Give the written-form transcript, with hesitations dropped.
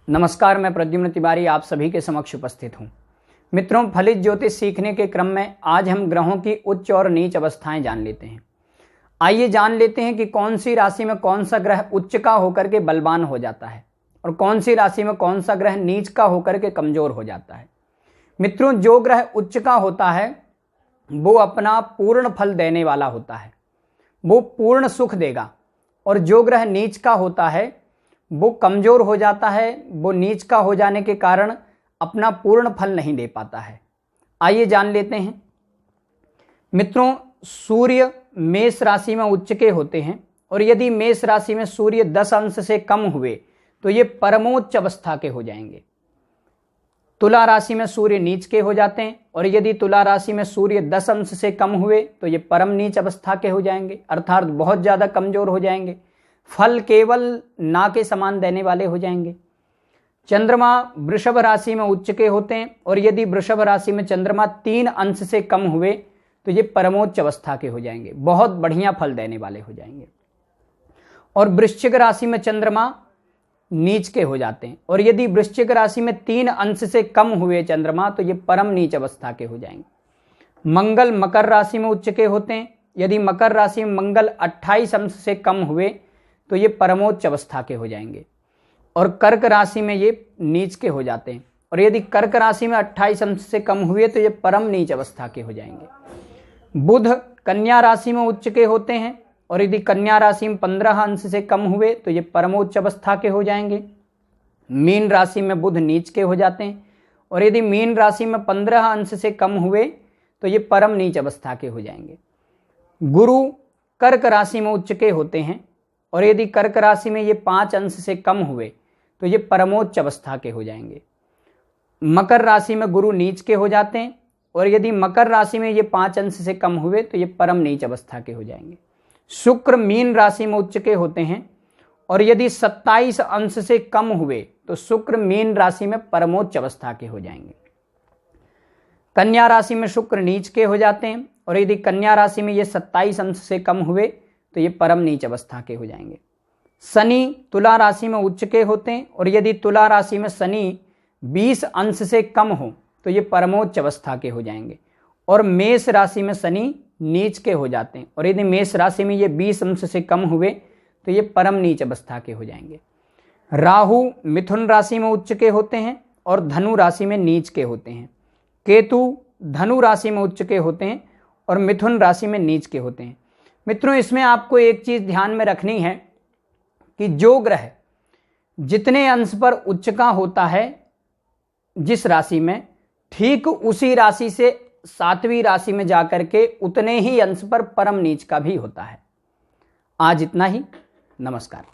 नमस्कार, मैं प्रद्युम्न तिवारी आप सभी के समक्ष उपस्थित हूँ। मित्रों, फलित ज्योतिष सीखने के क्रम में आज हम ग्रहों की उच्च और नीच अवस्थाएं जान लेते हैं। आइए जान लेते हैं कि कौन सी राशि में कौन सा ग्रह उच्च का होकर के बलवान हो जाता है और कौन सी राशि में कौन सा ग्रह नीच का होकर के कमजोर हो जाता है। मित्रों, जो ग्रह उच्च का होता है वो अपना पूर्ण फल देने वाला होता है, वो पूर्ण सुख देगा, और जो ग्रह नीच का होता है वो कमजोर हो जाता है, वो नीच का हो जाने के कारण अपना पूर्ण फल नहीं दे पाता है। आइए जान लेते हैं। मित्रों, सूर्य मेष राशि में उच्च के होते हैं और यदि मेष राशि में सूर्य 10 अंश से कम हुए तो ये परमोच्च अवस्था के हो जाएंगे। तुला राशि में सूर्य नीच के हो जाते हैं और यदि तुला राशि में सूर्य 10 अंश से कम हुए तो ये परम नीच अवस्था के हो जाएंगे, अर्थात बहुत ज्यादा कमजोर हो जाएंगे, फल केवल ना के समान देने वाले हो जाएंगे। चंद्रमा वृषभ राशि में उच्च के होते हैं और यदि वृषभ राशि में चंद्रमा 3 अंश से कम हुए तो ये परमोच्च अवस्था के हो जाएंगे, बहुत बढ़िया फल देने वाले हो जाएंगे। और वृश्चिक राशि में चंद्रमा नीच के हो जाते हैं और यदि वृश्चिक राशि में 3 अंश से कम हुए चंद्रमा तो ये परम नीच अवस्था के हो जाएंगे। मंगल मकर राशि में उच्च के होते हैं, यदि मकर राशि में मंगल 28 अंश से कम हुए तो ये परमोच्च अवस्था के हो जाएंगे। और कर्क राशि में ये नीच के हो जाते हैं और यदि कर्क राशि में 28 अंश से कम हुए तो ये परम नीच अवस्था के हो जाएंगे। बुध कन्या राशि में उच्च के होते हैं और यदि कन्या राशि में 15 अंश से कम हुए तो ये परमोच्च अवस्था के हो जाएंगे। मीन राशि में बुध नीच के हो जाते हैं और यदि मीन राशि में 15 अंश से कम हुए तो ये परम नीच अवस्था के हो जाएंगे। गुरु कर्क राशि में उच्च के होते हैं और यदि कर्क राशि में ये 5 अंश से कम हुए तो ये परमोच्च अवस्था के हो जाएंगे। मकर राशि में गुरु नीच के हो जाते हैं और यदि मकर राशि में ये 5 अंश से कम हुए तो ये परम नीच अवस्था के हो जाएंगे। शुक्र मीन राशि में उच्च के होते हैं और यदि 27 अंश से कम हुए तो शुक्र मीन राशि में परमोच्च अवस्था के हो जाएंगे। कन्या राशि में शुक्र नीच के हो जाते हैं और यदि कन्या राशि में ये 27 अंश से कम हुए तो ये परम नीच अवस्था के हो जाएंगे। शनि तुला राशि में उच्च के होते हैं और यदि तुला राशि में शनि 20 अंश से कम हो तो ये परमोच्च अवस्था के हो जाएंगे। और मेष राशि में शनि नीच के हो जाते हैं और यदि मेष राशि में ये 20 अंश से कम हुए तो ये परम नीच अवस्था के हो जाएंगे। राहु मिथुन राशि में उच्च के होते हैं और धनु राशि में नीच के होते हैं। केतु धनु राशि में उच्च के होते हैं और मिथुन राशि में नीच के होते हैं। मित्रों, इसमें आपको एक चीज ध्यान में रखनी है कि जो ग्रह जितने अंश पर उच्च का होता है जिस राशि में, ठीक उसी राशि से 7वीं राशि में जाकर के उतने ही अंश पर परम नीच का भी होता है। आज इतना ही। नमस्कार।